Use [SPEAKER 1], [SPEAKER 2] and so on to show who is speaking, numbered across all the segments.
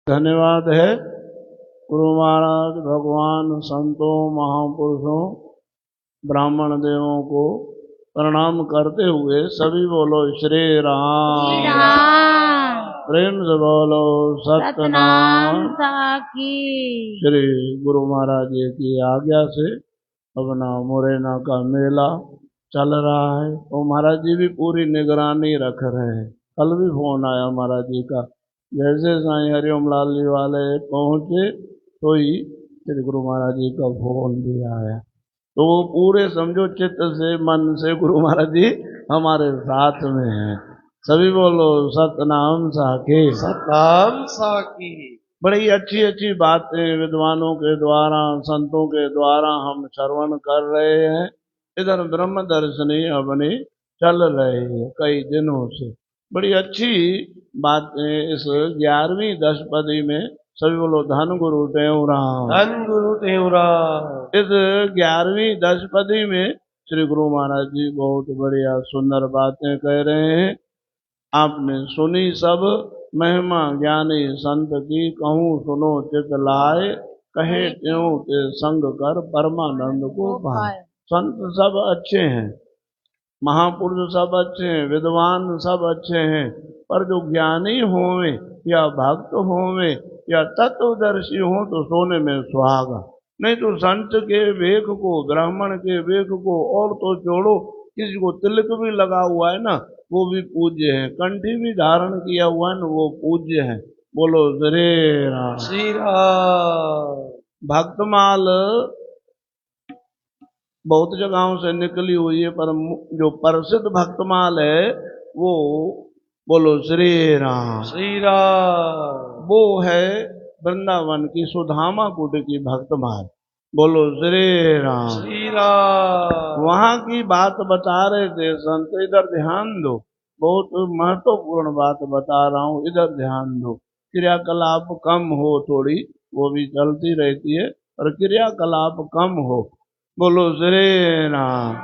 [SPEAKER 1] धन्यवाद है गुरु महाराज, भगवान, संतों, महापुरुषों, ब्राह्मण देवों को प्रणाम करते हुए सभी बोलो श्री राम। प्रेम से बोलो सतनाम
[SPEAKER 2] साखी।
[SPEAKER 1] श्री गुरु महाराज जी की आज्ञा से अपना मुरैना का मेला चल रहा है और महाराज जी भी पूरी निगरानी रख रहे हैं। कल भी फोन आया महाराज जी का, जैसे साईं हरिओम लाल जी वाले पहुंचे तो ही श्री गुरु महाराज जी का फोन भी आया। तो वो पूरे समझो चित्त से मन से गुरु महाराज जी हमारे साथ में हैं। सभी बोलो सतनाम साखी।
[SPEAKER 3] सतनाम साखी।
[SPEAKER 1] बड़ी अच्छी अच्छी बातें विद्वानों के द्वारा, संतों के द्वारा हम श्रवण कर रहे हैं। इधर ब्रह्म दर्शनी अपनी चल रही है कई दिनों से। बड़ी अच्छी बातें इस 11वीं दशपदी में। सभी बोलो धन गुरु टेउराम।
[SPEAKER 3] धन गुरु टेउराम।
[SPEAKER 1] इस 11वीं दशपदी में श्री गुरु महाराज जी बहुत बढ़िया सुंदर बातें कह रहे हैं। आपने सुनी सब महिमा ज्ञानी संत की, कहूँ सुनो चित लाए, कहे त्यों के संग कर परमानंद को पाए। संत सब अच्छे हैं, महापुरुष सब अच्छे हैं, विद्वान सब अच्छे हैं, पर जो ज्ञानी होवे या भक्त होवे या तत्वदर्शी हो तो सोने में सुहागा। नहीं तो संत के वेख को, ब्राह्मण के वेख को और तो छोड़ो, किसी को तिलक भी लगा हुआ है ना वो भी पूज्य है, कंठी भी धारण किया हुआ है ना वो पूज्य है। बोलो श्री राम।
[SPEAKER 3] श्री राम।
[SPEAKER 1] भक्तमाल बहुत जगहों से निकली हुई है, पर जो प्रसिद्ध भक्तमाल है वो बोलो श्री राम।
[SPEAKER 3] श्री राम।
[SPEAKER 1] वो है वृंदावन की सुधामा कुट की भक्तमाल। बोलो श्री राम।
[SPEAKER 3] श्री राम।
[SPEAKER 1] वहां की बात बता रहे थे संत, इधर ध्यान दो, बहुत महत्वपूर्ण बात बता रहा हूँ, इधर ध्यान दो। क्रियाकलाप कम हो थोड़ी, वो भी चलती रहती है, और क्रियाकलाप कम हो। बोलो श्री राम।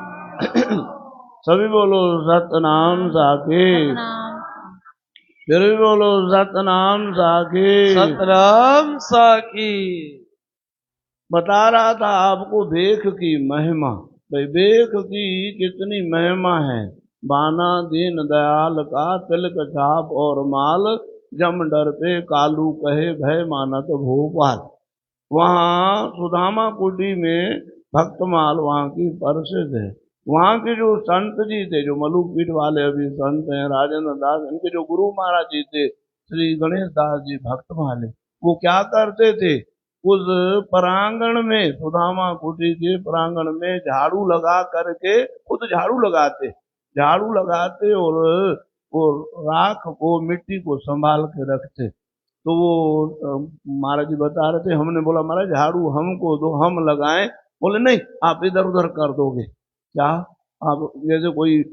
[SPEAKER 1] सभी बोलो सतनाम साखी। फिर भी बोलो सतनाम साखी।
[SPEAKER 3] सतनाम साखी।
[SPEAKER 1] बता रहा था आपको बेख की महिमा। भाई बेख की कितनी महिमा है। बाना दीन दयाल का तिलक छाप और माल, जम डर पे कालू कहे भय मानत भोपाल। वहाँ सुदामा कुटी में भक्तमाल वहाँ की प्रसिद्ध है। वहाँ के जो संत जी थे, जो मलुकपीठ वाले अभी संत हैं राजेंद्र दास, इनके जो गुरु महाराज जी थे श्री गणेश दास जी भक्तमाले, वो क्या करते थे, उस प्रांगण में, सुदामा कुटी के प्रांगण में झाड़ू लगा करके, खुद झाड़ू लगाते और वो राख को, मिट्टी को संभाल के रखते। तो वो महाराज जी बता रहे थे, हमने बोला महाराज झाड़ू हमको दो, हम लगाएं। बोले नहीं, आप इधर उधर कर दोगे। क्या आप जैसे कोई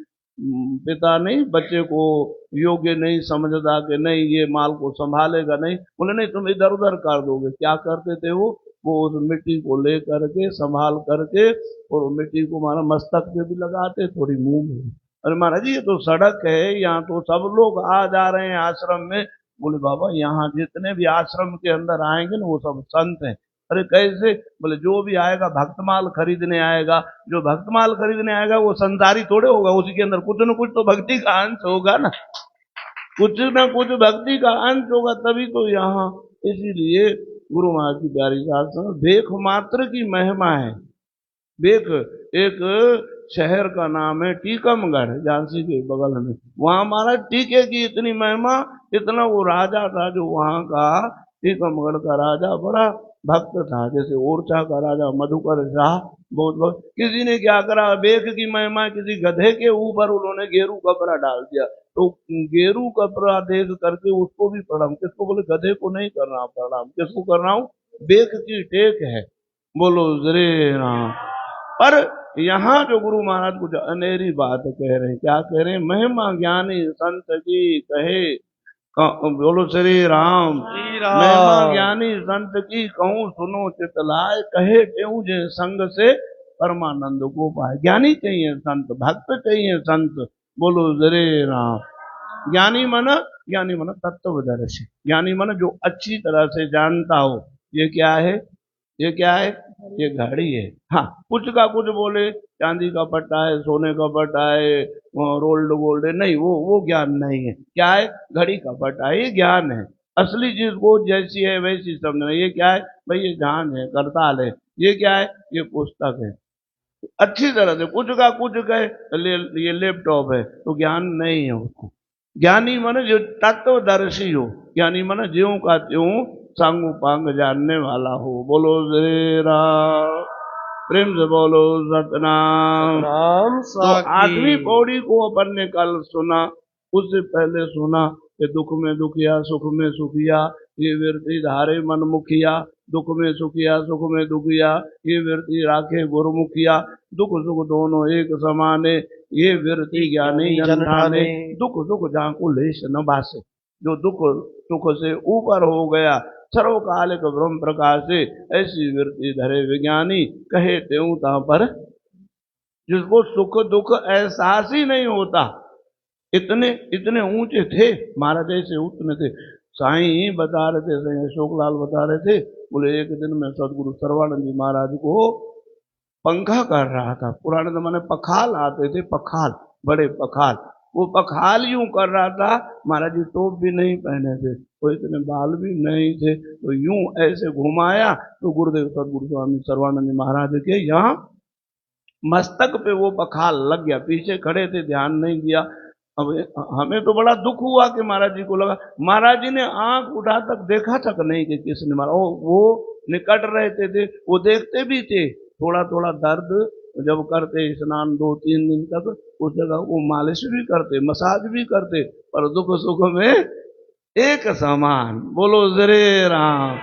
[SPEAKER 1] पिता नहीं बच्चे को योग्य नहीं समझता कि नहीं ये माल को संभालेगा, नहीं, बोले नहीं तुम इधर उधर कर दोगे। क्या करते थे वो उस मिट्टी को ले करके संभाल करके और मिट्टी को हमारा मस्तक पे भी लगाते, थोड़ी मुंह में। अरे महाराज जी ये तो सड़क है, यहाँ तो सब लोग आ जा रहे हैं आश्रम में। बोले बाबा यहाँ जितने भी आश्रम के अंदर आएंगे ना वो सब संत हैं। अरे कैसे? बोले जो भी आएगा भक्तमाल खरीदने आएगा, जो भक्तमाल खरीदने आएगा वो संसारी थोड़े होगा, उसी के अंदर कुछ न कुछ तो भक्ति का अंश होगा ना, कुछ न कुछ भक्ति का अंश होगा, तभी तो यहाँ। इसीलिए गुरु महाराज की प्यारी शास्त्र भेख मात्र की महिमा है। भेख एक शहर का नाम है टीकमगढ़, झांसी के बगल में। वहां महाराज टीके की इतनी महिमा, इतना वो राजा था जो वहां का टीकमगढ़ का राजा बड़ा भक्त था। जैसे ओरछा का राजा मधुकर शाह बहुत किसी ने क्या करा, बेख की महिमा, किसी गधे के ऊपर उन्होंने गेरू कपड़ा डाल दिया। तो गेरू कपड़ा देख करके उसको भी प्रणाम। किसको? बोले गधे को नहीं करना प्रणाम, किसको कर रहा हूँ? बेख की टेक है। बोलो श्री राम। पर यहाँ जो गुरु महाराज कुछ अनेरी बात कह रहे हैं। क्या कह रहे हैं? महिमा ज्ञानी संत की कहे, बोलो श्री राम। महिमा ज्ञानी संत की, कहूँ सुनो चित लाए, कहे त्यों जे संग से परमानंद को पाए। ज्ञानी चाहिए संत, भक्त चाहिए संत। बोलो श्री राम। ज्ञानी मन तत्वदर्शी, ज्ञानी मन जो अच्छी तरह से जानता हो। ये क्या है, ये क्या है, ये घड़ी है। हाँ, कुछ का कुछ बोले, चांदी का पट्टा है, सोने का पट्टा है, रोल्ड गोल्ड है, नहीं, वो ज्ञान नहीं है। क्या है, घड़ी का पट्टा है, ये ज्ञान है। असली चीज को जैसी है वैसी समझना। ये क्या है भाई, ये जान है, करताल है। ये क्या है, ये पुस्तक है। अच्छी तरह से कुछ का कुछ कहे ये लैपटॉप है, तो ज्ञान नहीं है उसको। ज्ञानी मन जो तत्वदर्शी हो, ज्ञानी मन ज्यों का त्यों सांग पांग जानने वाला हो। बोलो जय राम, प्रेम से बोलो सतनाम।
[SPEAKER 3] राम
[SPEAKER 1] तो आठवीं
[SPEAKER 3] साकी।
[SPEAKER 1] पौड़ी को अपन ने कल सुना, उससे पहले सुना कि दुख में दुखिया सुख में सुखिया, ये वृत्ति धारे मन मुखिया। दुख में सुखिया सुख में दुखिया, ये वृत्ति राखे गुरुमुखिया। दुख सुख दोनों एक समाने, ये वृत्ति ज्ञानी जन ठाने। दुख सुख जाको लेश न बासे, जो दुख सुख से ऊपर हो गया, सर्वकालिक ब्रह्म प्रकाश से, ऐसी वृत्ति धरे विज्ञानी। कहे त्यों ता पर, जिसको सुख दुख एहसास ही नहीं होता। इतने इतने ऊंचे थे महाराज, ऐसे उतने थे। साईं बता रहे थे, साईं अशोक लाल बता रहे थे, बोले एक दिन मैं सदगुरु सर्वानंद जी महाराज को पंखा कर रहा था। पुराने जमाने पखाल आते थे, पखाल, बड़े पखाल, वो पखाल यूं कर रहा था। महाराज जी टोप भी नहीं पहने थे, तो इतने बाल भी नहीं थे, तो यूं ऐसे घुमाया तो गुरुदेव सदगुरु स्वामी सर्वानंद जी महाराज के यहाँ मस्तक पे वो पखाल लग गया। पीछे खड़े थे, ध्यान नहीं दिया। अब हमें तो बड़ा दुख हुआ कि महाराज जी को लगा। महाराज जी ने आंख उठा तक देखा तक नहीं कि किसने मारा। वो निकट रहते थे, वो देखते भी थे। थोड़ा थोड़ा दर्द जब करते स्नान 2-3 दिन तक, उस जगह वो मालिश भी करते, मसाज भी करते, पर दुख सुख में एक समान। बोलो जरे राम।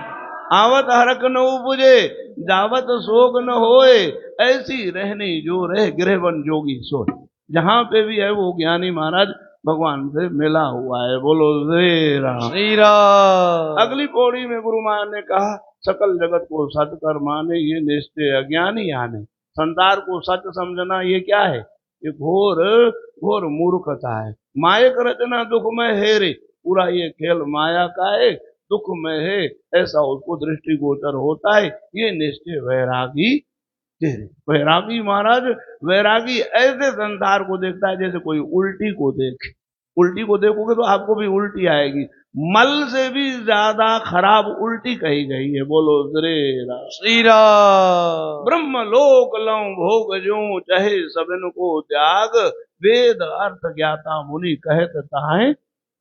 [SPEAKER 1] आवत हरक न उपजे, जावत शोक न होए, ऐसी रहनी जो रहे गृहवन जोगी सोए। जहां पे भी है वो ज्ञानी महाराज भगवान से मिला हुआ है। बोलो श्री राम।
[SPEAKER 3] श्री राम।
[SPEAKER 1] अगली पौड़ी में गुरु महाराज ने कहा, सकल जगत को सत कर माने, ये निश्चय अज्ञानी आने। संसार को सच समझना ये क्या है, ये घोर घोर मूर्खता है। मायक रचना दुख में है रे, पूरा ये खेल माया का है, दुख में है, ऐसा उसको दृष्टिगोचर होता है। ये निश्चय वैरागी। वैरागी महाराज, वैरागी ऐसे संसार को देखता है जैसे कोई उल्टी को देखे। उल्टी को देखोगे तो आपको भी उल्टी आएगी। मल से भी ज्यादा खराब उल्टी कही गई है। बोलो श्री राम।
[SPEAKER 3] श्री राम।
[SPEAKER 1] ब्रह्म लोक लौ भोग जो, चाहे सबन को त्याग, वेद अर्थ ज्ञाता मुनि कहत ताहे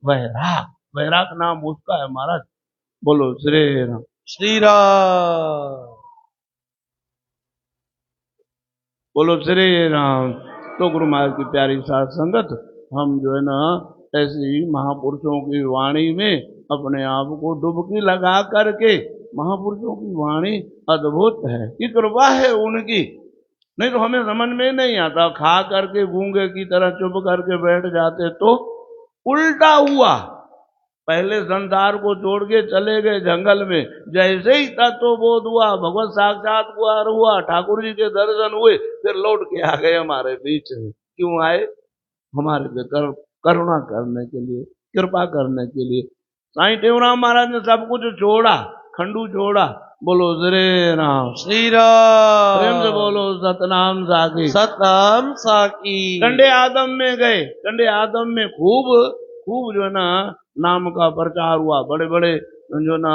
[SPEAKER 1] वैराग। वैराग नाम उसका है महाराज। बोलो श्री राम।
[SPEAKER 3] श्री राम।
[SPEAKER 1] बोलो श्री राम। तो गुरु महाराज की प्यारी साथ संगत, हम जो है ना ऐसी महापुरुषों की वाणी में अपने आप को डुबकी लगा करके, महापुरुषों की वाणी अद्भुत है, की कृपा है उनकी। नहीं तो हमें समझ में नहीं आता, खा करके गूंगे की तरह चुप करके बैठ जाते तो उल्टा हुआ। पहले संसार को छोड़ के चले गए जंगल में, जैसे ही तत्वबोध हुआ, भगवत साक्षात्कार हुआ, ठाकुर जी के दर्शन हुए, फिर लौट के आ गए हमारे बीच में। क्यों आए, हमारे पे करुणा करने के लिए, कृपा करने के लिए। साईं टेवराम महाराज ने सब कुछ छोड़ा, खंडू छोड़ा। बोलो श्री राम।
[SPEAKER 3] श्री राम।
[SPEAKER 1] प्रेम से बोलो सतनाम साकी।
[SPEAKER 3] सतनाम साकी।
[SPEAKER 1] कंडे आदम में गए, कंडे आदम में खूब खूब जो है ना नाम का प्रचार हुआ, बड़े बड़े जो ना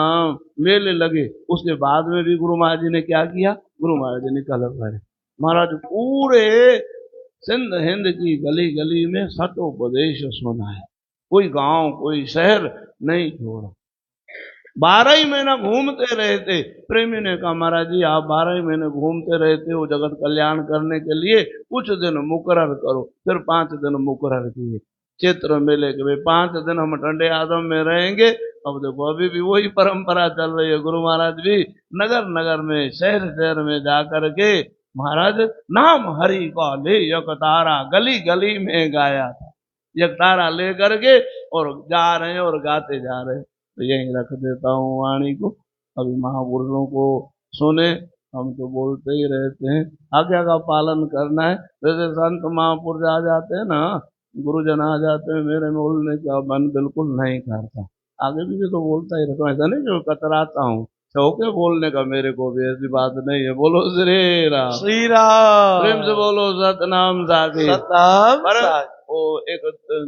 [SPEAKER 1] मेले लगे। उसके बाद में भी गुरु महाराज जी ने क्या किया, गुरु महाराज जी ने कलम भरे। महाराज पूरे सिंध हिंद की गली गली में सतोपदेश सुना है, कोई गांव कोई शहर नहीं छोड़ा। 12 ही महीना घूमते रहते। प्रेमी ने कहा, महाराज जी आप 12 ही महीने घूमते रहते हो जगत कल्याण करने के लिए, कुछ दिन मुकर्रर करो। फिर 5 दिन मुकर्रर किए चित्र मेले के। 5 दिन हम ठंडे आदम में रहेंगे। अब देखो अभी भी वही परंपरा चल रही है। गुरु महाराज भी नगर नगर में, शहर शहर में जाकर के महाराज नाम हरि का ले यकतारा गली गली में गाया था। यकतारा ले करके और जा रहे हैं और गाते जा रहे हैं। तो यही रख देता हूँ वाणी को। अभी महापुरुषों को सुने, हम तो बोलते ही रहते हैं, आज्ञा का पालन करना है। जैसे संत महापुरुष आ जाते हैं ना, गुरुजन आ जाते हैं मेरे में, बोलने का मन बिल्कुल नहीं करता, आगे भी तो बोलता ही रहता हूँ, ऐसा नहीं जो कतराता हूँ, चौके बोलने का मेरे को भी ऐसी बात नहीं है। बोलो श्री राम,
[SPEAKER 3] श्री राम।
[SPEAKER 1] प्रेम से बोलो सतनाम साखी।
[SPEAKER 3] सतनाम
[SPEAKER 1] पर
[SPEAKER 3] साखी।
[SPEAKER 1] वो एक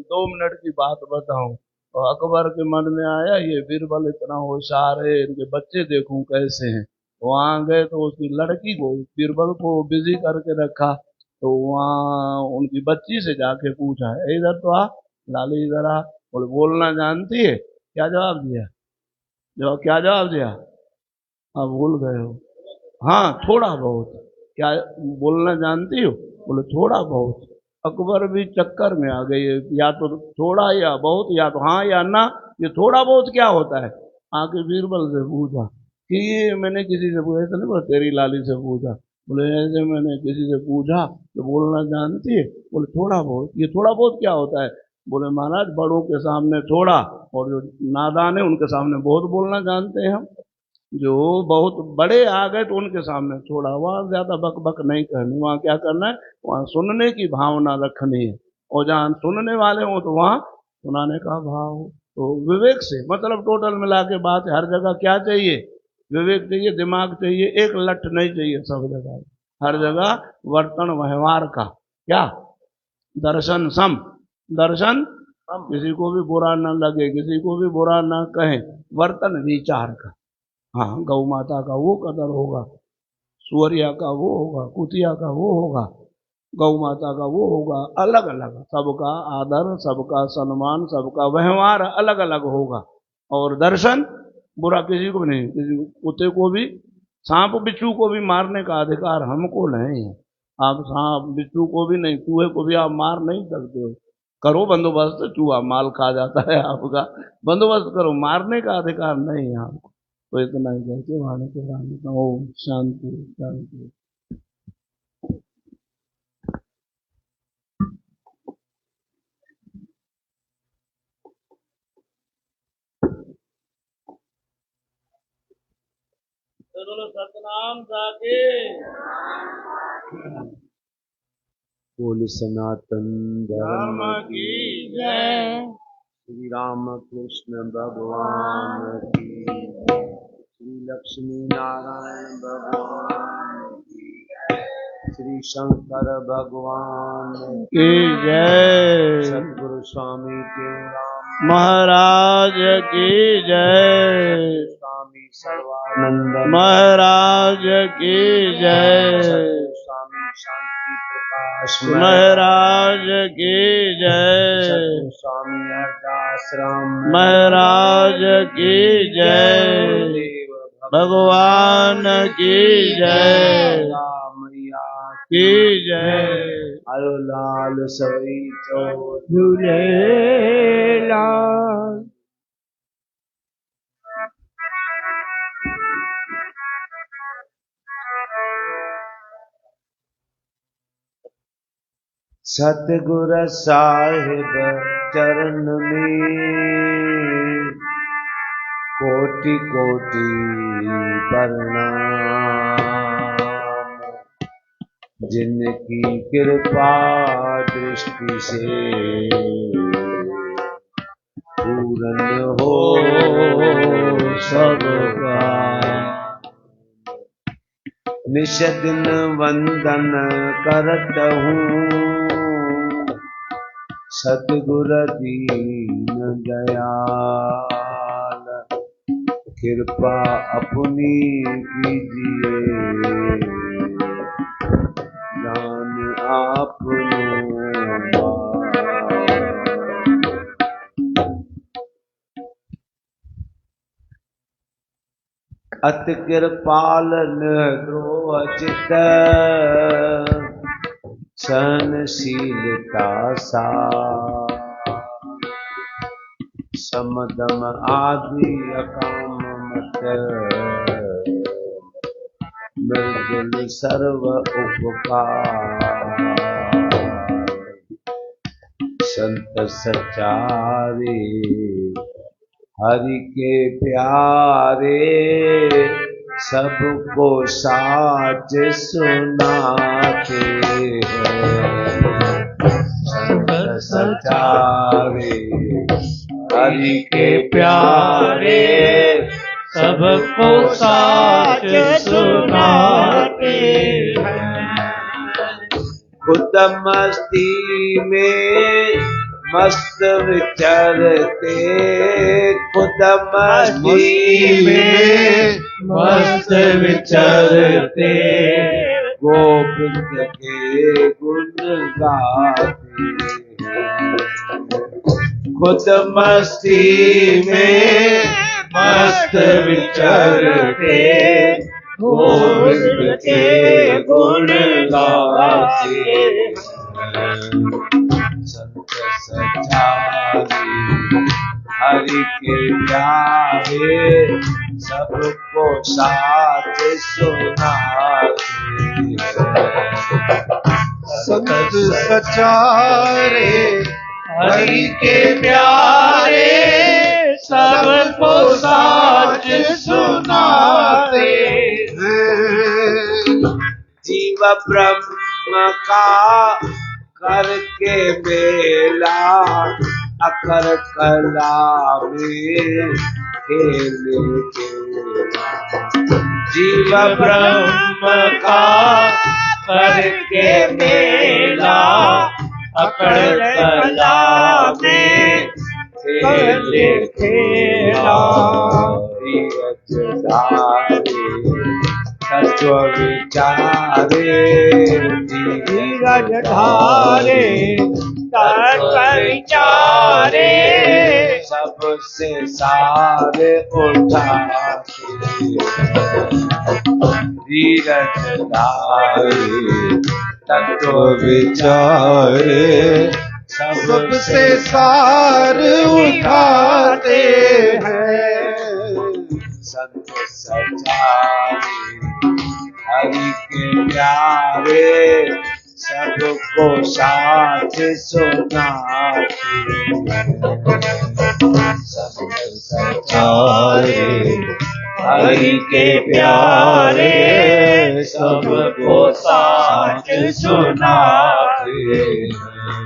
[SPEAKER 1] 2 मिनट की बात बताऊं, तो अकबर के मन में आया ये बीरबल इतना होशियार है, इनके बच्चे देखूं कैसे हैं। वहां गए तो उसकी लड़की को, बीरबल को बिजी करके रखा, तो वहाँ उनकी बच्ची से जाके पूछा, इधर तो आ लाली, इधर आ, बोले बोलना जानती है? क्या जवाब दिया? क्या जवाब दिया? आप भूल गए हो। हाँ थोड़ा बहुत। क्या बोलना जानती हो? बोले थोड़ा बहुत। अकबर भी चक्कर में आ गई, या तो थोड़ा या बहुत, या तो हाँ या ना, ये थोड़ा बहुत क्या होता है? आके बीरबल से पूछा कि ये मैंने किसी से पूछा, ऐसा नहीं बोला तेरी लाली से पूछा, बोले ऐसे मैंने किसी से पूछा तो बोलना जानती है? बोले थोड़ा बहुत। ये थोड़ा बहुत क्या होता है? बोले महाराज बड़ों के सामने थोड़ा, और जो नादान है उनके सामने बहुत बोलना जानते हैं हम। जो बहुत बड़े आ गए तो उनके सामने थोड़ा, वहां ज्यादा बक बक नहीं करनी, वहां क्या करना है, वहां सुनने की भावना रखनी है, और जहां सुनने वाले हो तो वहां सुनाने का भाव हो। तो विवेक से मतलब टोटल मिला के बात है, हर जगह क्या चाहिए? विवेक चाहिए, दिमाग चाहिए, एक लठ नहीं चाहिए सब जगह, हर जगह वर्तन व्यवहार का क्या, दर्शन सम, दर्शन किसी को भी बुरा ना लगे, किसी को भी बुरा ना कहे, वर्तन विचार का। हाँ गौ माता का वो कदर होगा, सुअरिया का वो होगा, कुतिया का वो होगा, गौ माता का वो होगा, अलग अलग सबका आदर, सबका सम्मान, सबका व्यवहार अलग अलग होगा। और दर्शन बुरा किसी को भी नहीं, किसी कुत्ते को भी, सांप बिच्छू को भी मारने का अधिकार हमको नहीं है। आप सांप बिच्छू को भी नहीं, चूहे को भी आप मार नहीं सकते हो। करो बंदोबस्त, चूहा माल खा जाता है आपका, बंदोबस्त करो, मारने का अधिकार नहीं है आपको। तो इतना ही कह के वाणी के वाणी का ओम शांति शांति। बोलो सतनाम साके।
[SPEAKER 2] बोल सनातन
[SPEAKER 1] धर्म
[SPEAKER 2] धर्म
[SPEAKER 1] की जय।
[SPEAKER 2] श्री राम कृष्ण भगवान की, श्री लक्ष्मी नारायण भगवान की, श्री शंकर भगवान
[SPEAKER 1] की जय।
[SPEAKER 2] सद्गुरु स्वामी टेऊराम
[SPEAKER 1] महाराज की जय।
[SPEAKER 2] स्वामी सर्वानंद
[SPEAKER 1] महाराज की जय।
[SPEAKER 2] स्वामी शांति प्रकाश
[SPEAKER 1] महाराज की जय।
[SPEAKER 2] स्वामी हरदास राम
[SPEAKER 1] महाराज की जय। भगवान की जय।
[SPEAKER 2] मैया
[SPEAKER 1] की जय।
[SPEAKER 2] आयो लाल सवई चो
[SPEAKER 1] झूलेलाल।
[SPEAKER 2] सतगुर साहिब चरण में कोटि कोटि प्रणाम, जिनकी कृपा दृष्टि से पूर्ण हो
[SPEAKER 1] सबका।
[SPEAKER 2] निश दिन वंदन करत हूँ, सतगुर दीन दयाल, कृपा अपनी कीजिए, दान आपनो अति कृपालन द्रोह चित, सहनशीलता सा, समदम आदि अकाम मत, मृदुल सर्व उपकार, संत सचारे हरि के प्यारे, सबको साच सुनाते हैं। संत सचारे हरि के प्यारे
[SPEAKER 3] सबको साच सुनाते हैं।
[SPEAKER 2] खुद मस्ती में मस्त विचरते, खुद मस्ती में
[SPEAKER 3] मस्त विचरते,
[SPEAKER 2] गोविंद के गुण गाते। खुद मस्ती में
[SPEAKER 3] मस्त विचरते, गोविंद के गुण गाते हैं।
[SPEAKER 2] संत सचारे हरि के प्यारे सबको साथ सुनाते हैं।
[SPEAKER 3] संत सचारे हरि के प्यारे सबको साच सुनाते हैं।
[SPEAKER 2] जीव ब्रह्म का करके मेला अकर कला में खेले खेला। जीव
[SPEAKER 3] ब्रह्म का करके मेला अकड़ कला में खेले खेला।
[SPEAKER 2] तत्व विचारे
[SPEAKER 3] धीरज धारे तत्व विचारे
[SPEAKER 2] सबसे सारे उठाते। धीरज धारे तत्व विचारे सबसे सार उठाते हैं। संत सचारे हरि के प्यारे सबको साथ सुनाते हैं। संत सचारे हरि के प्यारे सबको साथ सुनाते हैं।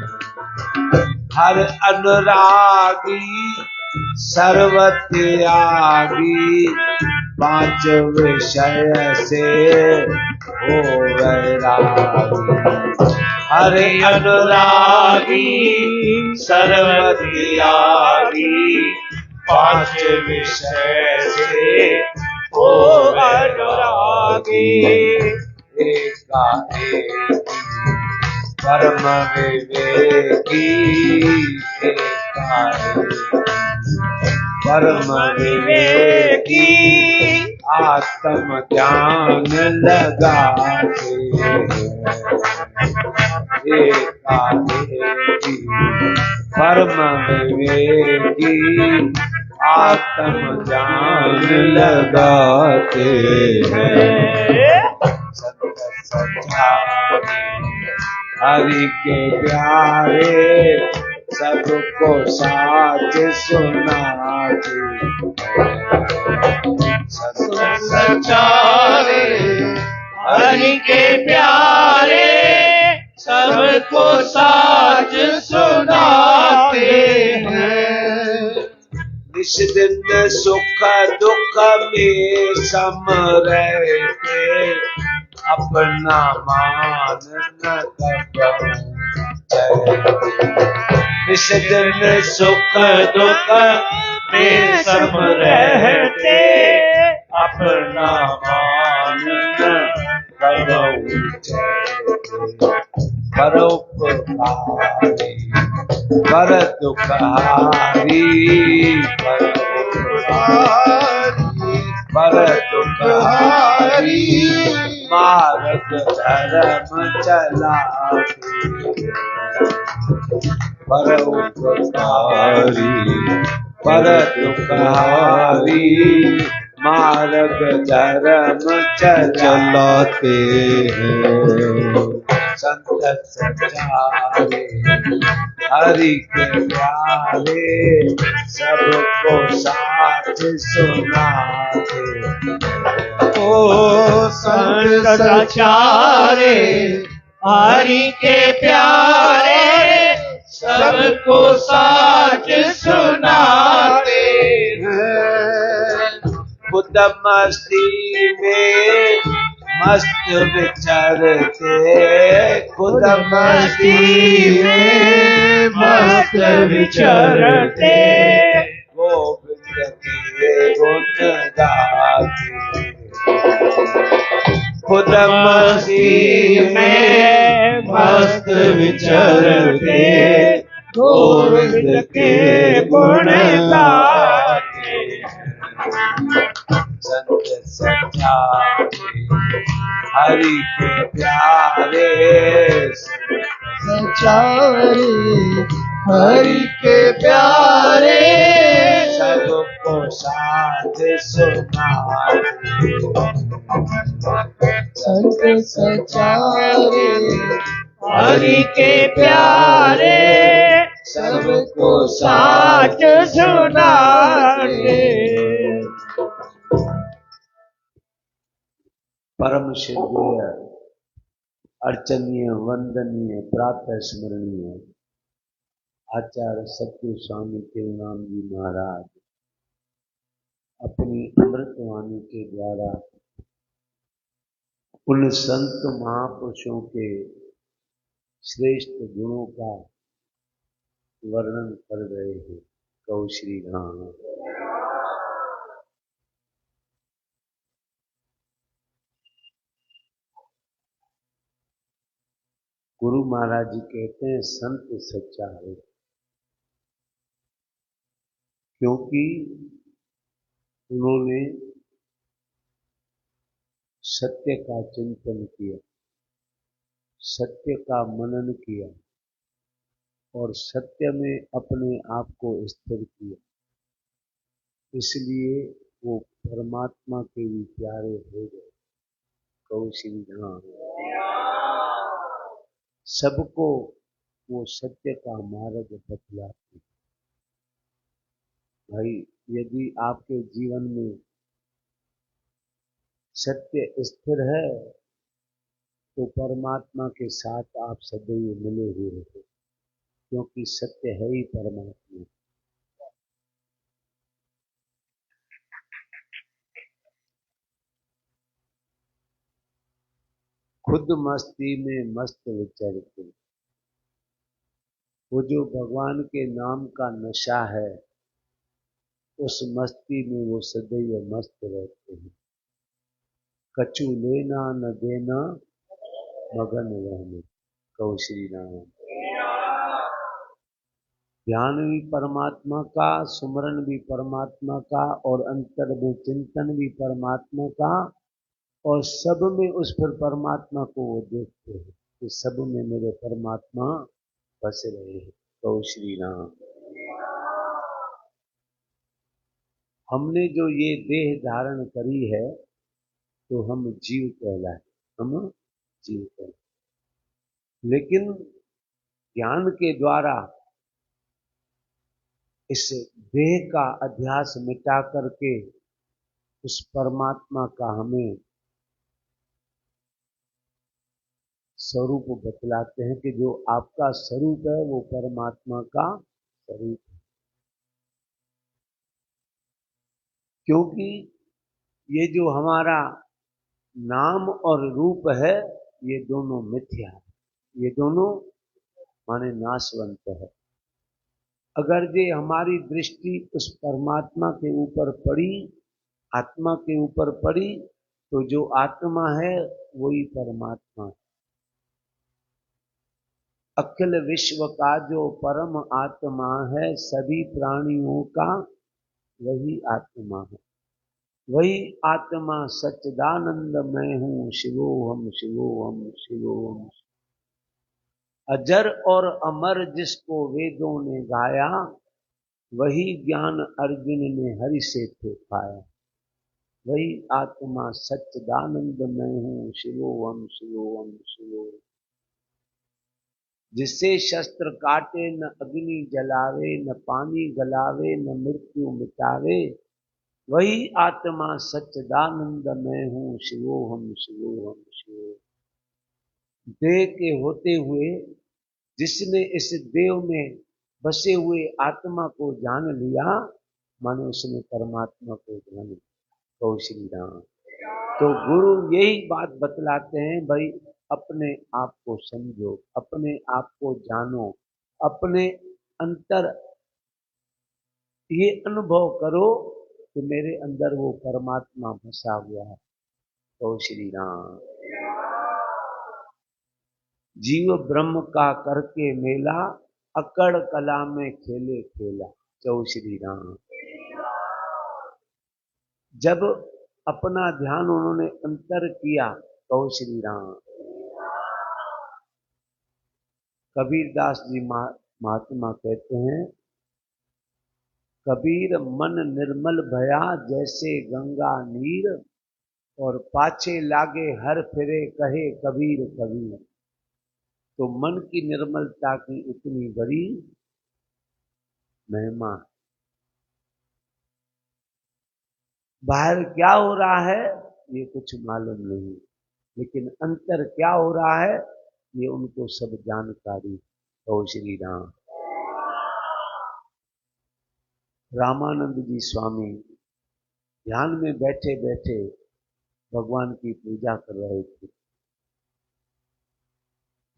[SPEAKER 2] हर अनुरागी सर्वत्यागी पांच विषय से हो वैरागी। हर अनुरागी सर्वत्यागी पांच विषय से हो वैरागी। एकाएक परम विवेकी परम विवेकी आत्म ज्ञान लगाते एकाएकी परम विवेकी आत्म ज्ञान लगाते हैं। संत सचारे हरि के प्यारे सबको साथ सुनाते हैं। संत
[SPEAKER 3] सचारे हरि के प्यारे सबको साच सुनाते हैं।
[SPEAKER 2] निश दिन सुख दुख में सम रहते अपना मान न कबहु निश दिन सुख दुख में सम रहते अपना मान न कबहु परोपकारी पर दुखारी पर दुखारी मार्ग धर्म चलाते पर उपकारी पर दुखारी मार्ग धर्म चलाते हैं। संत सचारे हरि के प्यारे सबको साथ सुनाते।
[SPEAKER 3] ओ संत सचारे हरि के प्यारे सबको साच सुनाते हैं।
[SPEAKER 2] खुद मस्ती में मस्त विचरते, खुद मस्ती में
[SPEAKER 3] मस्त विचरते,
[SPEAKER 2] गोविंद के गुण गाते। खुद मस्ती में
[SPEAKER 3] मस्त विचरते, गोविंद के गुण गाते।
[SPEAKER 2] संत सच्चारे हरि के प्यारे,
[SPEAKER 3] सच्चारे हरि के प्यारे,
[SPEAKER 2] सबको साथ सुनाते।
[SPEAKER 3] संत सच्चारे हरि के प्यारे, सबको साच सुनाते।
[SPEAKER 2] परम श्रद्धेय अर्चनीय वंदनीय प्रातः स्मरणीय आचार्य सत्य स्वामी देवनाम जी महाराज अपनी अमृतवाणी के द्वारा उन संत महापुरुषों के श्रेष्ठ गुणों का वर्णन कर रहे हैं। कहो श्री राम। गुरु महाराज जी कहते हैं संत सच्चा है, क्योंकि उन्होंने सत्य का चिंतन किया, सत्य का मनन किया और सत्य में अपने आप को स्थिर किया। इसलिए वो परमात्मा के भी प्यारे हो गए। कहो श्री राम। सबको वो सत्य का मार्ग बतलाते। भाई यदि आपके जीवन में सत्य स्थिर है तो परमात्मा के साथ आप सदैव मिले हुए रहते, क्योंकि सत्य है ही परमात्मा। खुद मस्ती में मस्त विचरते। वो जो भगवान के नाम का नशा है उस मस्ती में वो सदैव मस्त रहते हैं। कछु लेना न देना मगन रहने। कहो श्री राम। ध्यान भी परमात्मा का, सुमरन भी परमात्मा का और अंतर में चिंतन भी परमात्मा का, और सब में उस पर परमात्मा को वो देखते हैं कि सब में मेरे परमात्मा बस रहे हैं। कहो श्री राम। हमने जो ये देह धारण करी है तो हम जीव कहलाए, हम जीव कहलाए। लेकिन ज्ञान के द्वारा इस देह का अध्यास मिटा करके उस परमात्मा का हमें स्वरूप बतलाते हैं कि जो आपका स्वरूप है वो परमात्मा का स्वरूप है। क्योंकि ये जो हमारा नाम और रूप है ये दोनों मिथ्या है, ये दोनों माने नाशवंत है। अगर ये हमारी दृष्टि उस परमात्मा के ऊपर पड़ी, आत्मा के ऊपर पड़ी, तो जो आत्मा है वही परमात्मा है। अखिल विश्व का जो परम आत्मा है, सभी प्राणियों का वही आत्मा है। वही आत्मा सच्चिदानंद मैं हूं, शिवोहम शिवोहम शिवोहम। अजर और अमर जिसको वेदों ने गाया, वही ज्ञान अर्जुन ने हरि से थे पाया। वही आत्मा सच्चिदानंद मैं हूं, शिवोहम शिवोहम शिवोहम। जिससे शस्त्र काटे न अग्नि जलावे, न पानी गलावे, न मृत्यु मिटावे, वही आत्मा सच्चिदानंद मैं हूं, शिवोहम शिवोहम शिवोहम। देह के होते हुए जिसने इस देव में बसे हुए आत्मा को जान लिया, माने उसने परमात्मा को जान लिया। तो श्री राम। तो गुरु यही बात बतलाते हैं, भाई अपने आप को समझो, अपने आप को जानो, अपने अंतर ये अनुभव करो कि मेरे अंदर वो परमात्मा बसा हुआ है। तो श्री राम। जीव ब्रह्म का करके मेला, अकड़ कला में खेले खेला। तो श्री राम। जब अपना ध्यान उन्होंने अंतर किया, तो श्री राम। कबीरदास जी महात्मा कहते हैं, कबीर मन निर्मल भया जैसे गंगा नीर, और पाछे लागे हर फिरे कहे कबीर कबीर। तो मन की निर्मलता की इतनी बड़ी महिमा। बाहर क्या हो रहा है ये कुछ मालूम नहीं, लेकिन अंतर क्या हो रहा है ये उनको सब जानकारी। तो श्री राम। रामानंद जी स्वामी ध्यान में बैठे बैठे भगवान की पूजा कर रहे थे।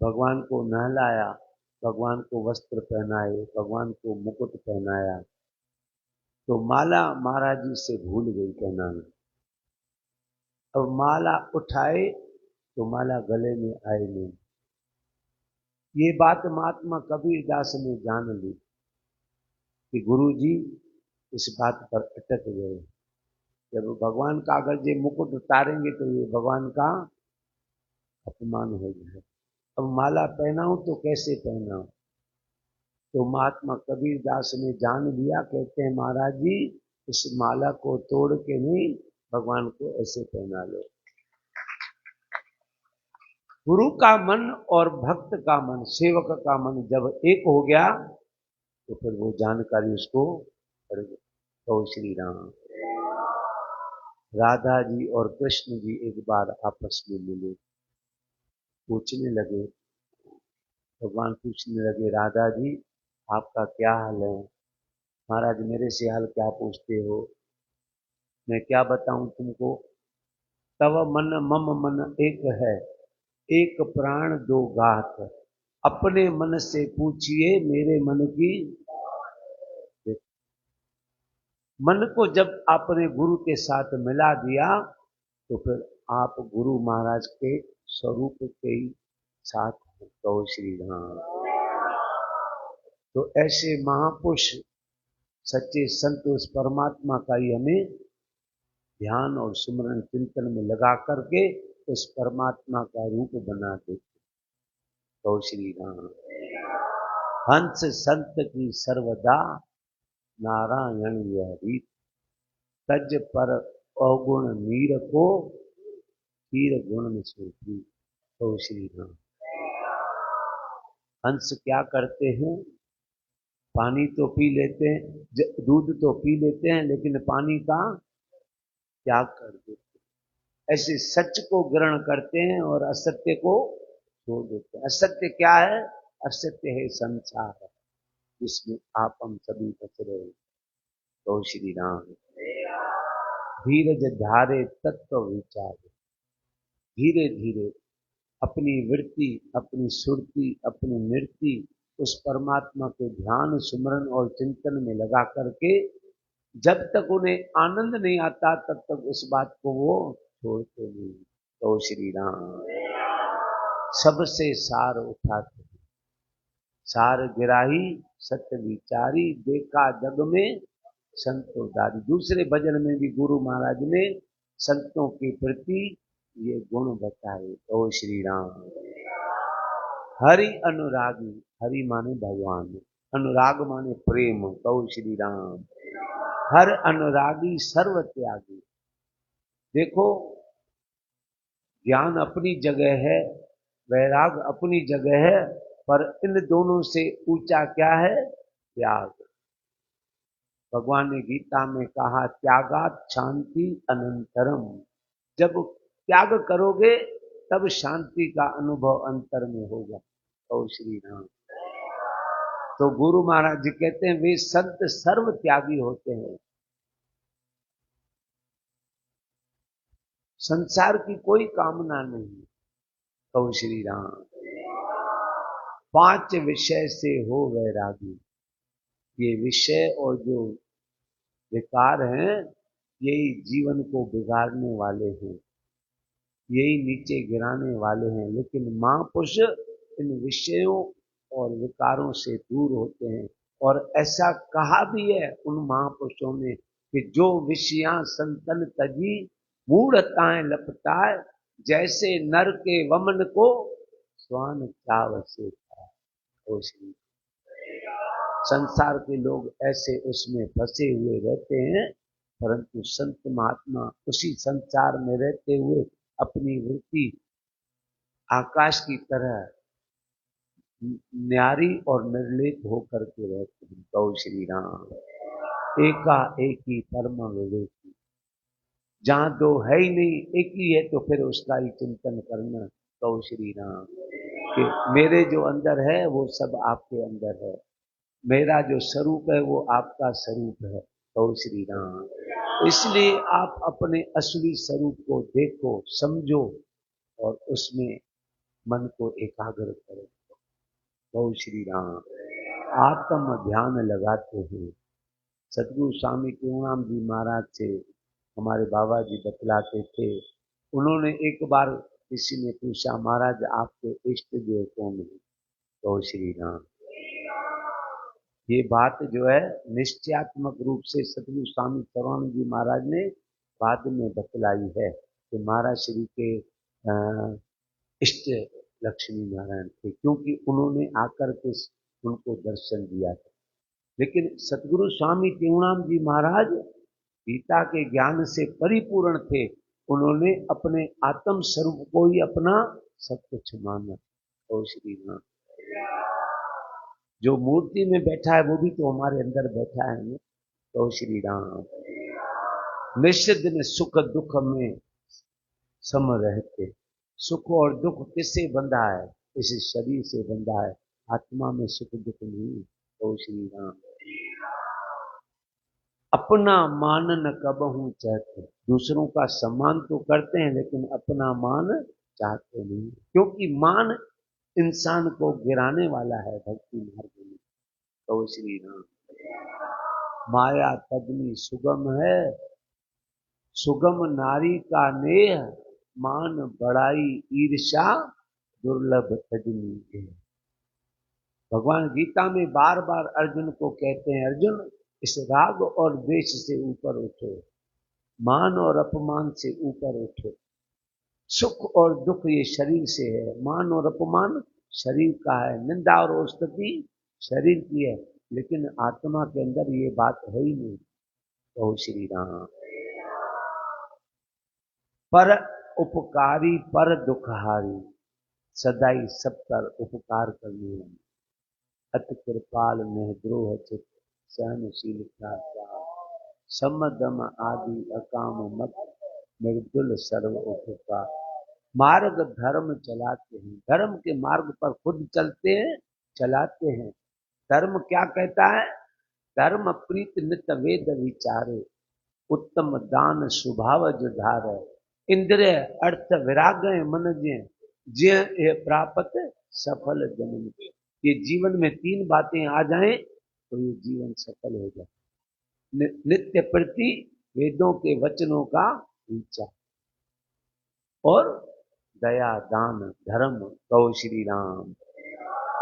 [SPEAKER 2] भगवान को नहलाया, भगवान को वस्त्र पहनाए, भगवान को मुकुट पहनाया, तो माला महाराज जी से भूल गई पहनाना। अब माला उठाए तो माला गले में आए नहीं। ये बात महात्मा कबीरदास ने जान ली कि गुरु जी इस बात पर अटक गए। जब भगवान का अगर ये मुकुट उतारेंगे तो ये भगवान का अपमान हो जाए। अब माला पहनाऊं तो कैसे पहनाऊं? तो महात्मा कबीरदास ने जान लिया, कहते हैं महाराज जी इस माला को तोड़ के नहीं, भगवान को ऐसे पहना लो। गुरु का मन और भक्त का मन, सेवक का मन जब एक हो गया तो फिर वो जानकारी उसको पड़ गई। तो श्री राम। राधा जी और कृष्ण जी एक बार आपस में मिले, पूछने लगे, भगवान पूछने लगे, राधा जी आपका क्या हाल है? महाराज मेरे से हाल क्या पूछते हो, मैं क्या बताऊं तुमको? तव मन मम मन एक है, एक प्राण दो गात, अपने मन से पूछिए मेरे मन की। मन को जब आपने गुरु के साथ मिला दिया तो फिर आप गुरु महाराज के स्वरूप के ही साथ हैं। तो श्री राम। तो ऐसे महापुरुष सच्चे संत उस परमात्मा का ही हमें ध्यान और सुमरण चिंतन में लगा करके उस परमात्मा का रूप बना देते। तो श्री राम। हंस संत की सर्वदा नारायण यह रीत, तज पर अवगुण नीर को हीर गुण में सोती। तो श्री राम। हंस क्या करते हैं? पानी तो पी लेते हैं, दूध तो पी लेते हैं, लेकिन पानी का त्याग कर देते हैं। ऐसे सच को ग्रहण करते हैं और असत्य को छोड़ देते हैं। असत्य क्या है? असत्य है संसार, जिसमें आप हम सभी बच रहे हैं। तो श्री राम। धीरज धारे तत्व विचार, धीरे धीरे अपनी वृत्ति, अपनी सुरति, अपनी नृत्ति उस परमात्मा के ध्यान सुमरन और चिंतन में लगा करके जब तक उन्हें आनंद नहीं आता तब तक उस बात को वो छोड़ते नहीं। तो श्री राम। सबसे सार उठाते, सार गिराही सत्य विचारी, देखा जग में संतों दारी। दूसरे भजन में भी गुरु महाराज ने संतों के प्रति ये गुण बताए। तो श्री राम। हरि अनुरागी, हरि माने भगवान, अनुराग माने प्रेम। तो श्री राम। हर अनुरागी सर्व त्यागी। देखो ज्ञान अपनी जगह है, वैराग अपनी जगह है, पर इन दोनों से ऊंचा क्या है? त्याग। भगवान ने गीता में कहा, त्यागात शांति अनंतरम। जब त्याग करोगे तब शांति का अनुभव अंतर में होगा। तो श्री राम। तो गुरु महाराज जी कहते हैं वे संत सर्व त्यागी होते हैं, संसार की कोई कामना नहीं। तो श्री राम 5 विषय से हो वैरागी। ये विषय और जो विकार हैं यही जीवन को बिगाड़ने वाले हैं, यही नीचे गिराने वाले हैं। लेकिन महापुरुष इन विषयों और विकारों से दूर होते हैं। और ऐसा कहा भी है उन महापुरुषों ने कि जो विषयां संतन तजी मूढ़ताएं लपटाए, जैसे नर के वमन को स्वान चाव से खाए। संसार के लोग ऐसे उसमें फंसे हुए रहते हैं, परंतु संत महात्मा उसी संसार में रहते हुए अपनी वृत्ति आकाश की तरह न्यारी और निर्लेप होकर के रहते हैं। गौ श्री राम एका एक ही परम विवेकी। जहां दो है ही नहीं, एक ही है, तो फिर उसका ही चिंतन करना। गौ श्री राम कि मेरे जो अंदर है वो सब आपके अंदर है, मेरा जो स्वरूप है वो आपका स्वरूप है। गौ श्री राम। इसलिए आप अपने असली स्वरूप को देखो, समझो और उसमें मन को एकाग्र करो। गौ श्री राम। आत्म ध्यान लगाते हैं। सतगुरु स्वामी त्योराम जी महाराज से हमारे बाबा जी बतलाते थे। उन्होंने एक बार किसी ने पूछा, महाराज आपके इष्ट देव कौन है? गौ श्री राम। ये बात जो है निश्चयात्मक रूप से सतगुरु स्वामी त्योराम जी महाराज ने बाद में बतलाई है कि महाराज श्री के इष्ट लक्ष्मी नारायण थे, क्योंकि उन्होंने आकर के उनको दर्शन दिया था। लेकिन सतगुरु स्वामी त्योराम जी महाराज गीता के ज्ञान से परिपूर्ण थे। उन्होंने अपने आत्म स्वरूप को ही अपना सब कुछ माना। ओ श्री राम। जो मूर्ति में बैठा है वो भी तो हमारे अंदर बैठा है। तो श्री राम। निश्चित दिन सुख दुख में सम रहते। सुख और दुख किससे बंधा है? इस शरीर से बंधा है, आत्मा में सुख दुख नहीं। तो श्री राम। अपना मान न कबहू चाहते। दूसरों का सम्मान तो करते हैं लेकिन अपना मान चाहते नहीं, क्योंकि मान इंसान को गिराने वाला है भक्ति मार्ग में। तो श्री राम। माया तजनी सुगम है, सुगम नारी का नेह, मान बड़ाई ईर्षा दुर्लभ तजनी है। भगवान गीता में बार बार अर्जुन को कहते हैं, अर्जुन इस राग और द्वेष से ऊपर उठो, मान और अपमान से ऊपर उठो। सुख और दुख ये शरीर से है, मान और अपमान शरीर का है, निंदा और स्तुति शरीर की है, लेकिन आत्मा के अंदर ये बात है ही नहीं। तो श्री राम। पर उपकारी पर दुखहारी, सदाई सब पर उपकार करने वाली, अति कृपाल महद्रोह चित, सहनशीलता समदम आदि अकाम मत, निर्दुल सर्व उपकार। मार्ग धर्म चलाते हैं, धर्म के मार्ग पर खुद चलते हैं, चलाते हैं। धर्म क्या कहता है? धर्म प्रीत नित वेद विचारे, उत्तम दान स्वभाव जुधारे, इंद्रिय अर्थ विराग मन जे प्राप्त सफल जन्म। ये जीवन में 3 बातें आ जाएं तो ये जीवन सफल हो जाए। नित्य प्रति वेदों के वचनों का विचार और दया दान धर्म। गौ श्री राम।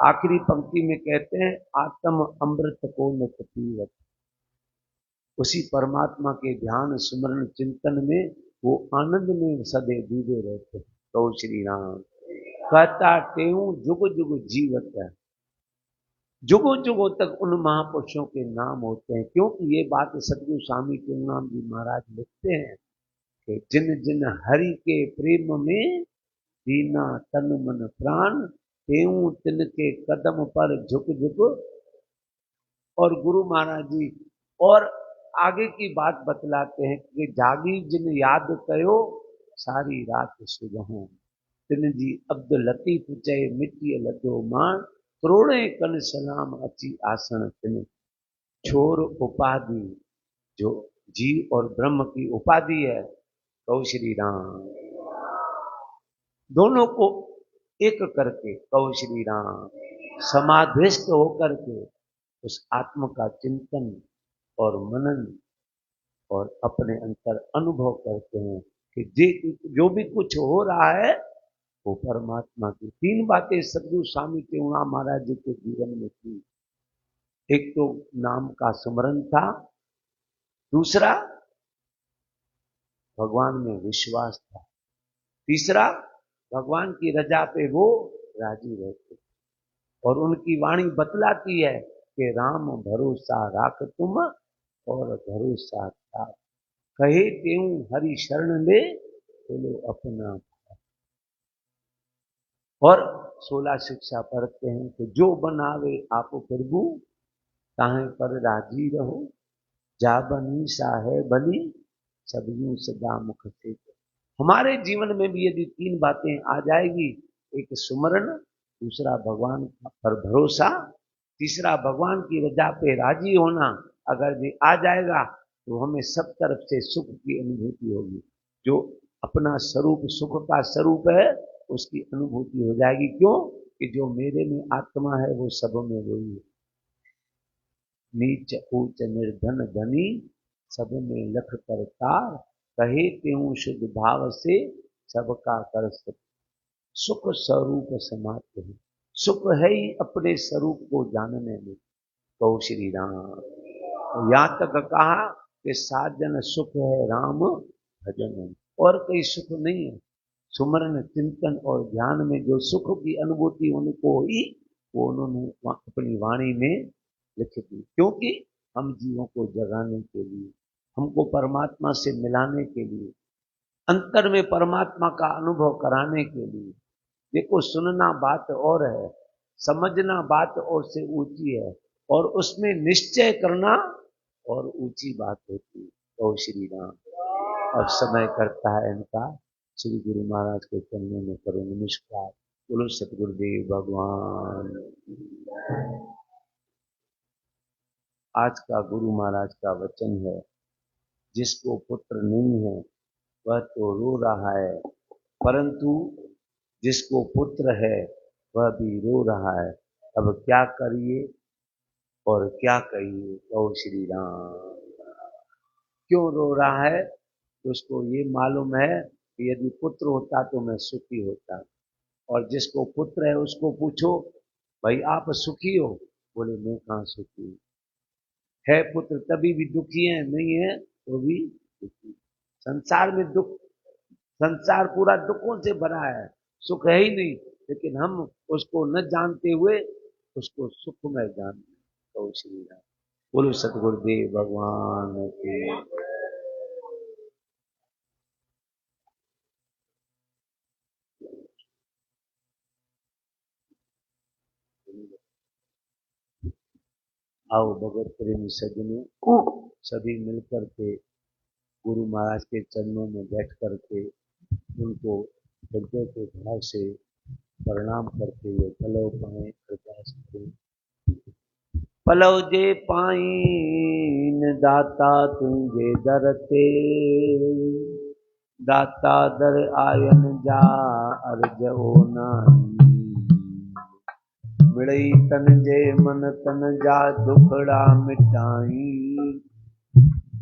[SPEAKER 2] आखिरी पंक्ति में कहते हैं, आत्म अमृत को नित पीवत। उसी परमात्मा के ध्यान स्मरण चिंतन में वो आनंद में सदैव डूबे रहते हैं। गौ श्री राम। कहता टेऊ जुग जुग जीवत है, जुगों जुगों तक उन महापुरुषों के नाम होते हैं। क्योंकि ये बात सतगुरु स्वामी त्योराम जी महाराज लिखते हैं कि जिन जिन हरि के प्रेम में दीना तन मन प्राण, तेऊ तिनके कदम पर झुक झुक। और गुरु महाराज जी और आगे की बात बतलाते हैं कि जागी जिन याद कयो, सारी रात सुबह तिन जी अब्दुल लतीफ चय मिट्टी लदो मान, त्रोणे कन सलाम अची आसन तिन, छोर उपाधि, जो जीव और ब्रह्म की उपाधि है, कहो श्री राम। दोनों को एक करके कहो श्री राम, समाधिस्थ होकर के उस आत्म का चिंतन और मनन और अपने अंतर अनुभव करते हैं कि जो भी कुछ हो रहा है वो परमात्मा की। तीन बातें सदगुरु स्वामी टेऊराम महाराज जी के जीवन में थी। एक तो नाम का स्मरण था, दूसरा भगवान में विश्वास था, तीसरा भगवान की रजा पे वो राजी रहते। और उनकी वाणी बतलाती है कि राम भरोसा राख तुम और भरोसा था, कहे तेऊ हरि शरण ले बोलो अपना। और 16 शिक्षा पढ़ते हैं कि जो बनावे आप प्रभु, ताहे पर राजी रहो, जा बनी सा है बली, सब यूं सदा मुख से। हमारे जीवन में भी यदि तीन बातें आ जाएगी, एक सुमरण, दूसरा भगवान पर भरोसा, तीसरा भगवान की रजा पे राजी होना, अगर ये आ जाएगा तो हमें सब तरफ से सुख की अनुभूति होगी। जो अपना स्वरूप सुख का स्वरूप है उसकी अनुभूति हो जाएगी। क्यों? कि जो मेरे में आत्मा है वो सब में वही है। नीच ऊंच निर्धन धनी, सब में लख करतार, कहे त्यों शुद्ध भाव से सबका कर सक। सुख स्वरूप समाप्त है, सुख है ही अपने स्वरूप को जानने में। कहो श्री राम। यहां तक कहा कि साजन सुख है राम भजन, और कोई सुख नहीं है। सुमरन चिंतन और ध्यान में जो सुख की अनुभूति उनको हुई वो उन्होंने अपनी वाणी में लिख दी। क्योंकि हम जीवों को जगाने के लिए, हमको परमात्मा से मिलाने के लिए, अंतर में परमात्मा का अनुभव कराने के लिए। देखो, सुनना बात और है, समझना बात और से ऊंची है, और उसमें निश्चय करना और ऊंची बात होती है। तो श्री राम। अब समय करता है इनका श्री गुरु महाराज के चरणों में करो नमस्कार। बोलो सतगुरुदेव भगवान। आज का गुरु महाराज का वचन है, जिसको पुत्र नहीं है वह तो रो रहा है, परंतु जिसको पुत्र है वह भी रो रहा है। अब क्या करिए और क्या कहिए। कहो श्री राम। क्यों रो रहा है? तो उसको ये मालूम है कि यदि पुत्र होता तो मैं सुखी होता। और जिसको पुत्र है उसको पूछो, भाई आप सुखी हो? बोले मैं कहाँ सुखी है। पुत्र तभी भी दुखी है, नहीं है तो भी दुखी। संसार में दुख, संसार पूरा दुखों से भरा है, सुख है ही नहीं। लेकिन हम उसको न जानते हुए उसको सुख में जानते। तो श्री राम। बोलो सतगुरुदेव भगवान की। आओ भगत प्रेमी सज्जनों, सभी मिलकर के गुरु महाराज के चरणों में बैठ करके उनको हृदय के भाव से प्रणाम करते हुए पलव पाए अरदास करें। पलव जे पाइन दाता तुझे दरते, दाता दर आयन जा अर्जो नानी। मिड़ई तन जे मन तन जा दुखड़ा मिटाई,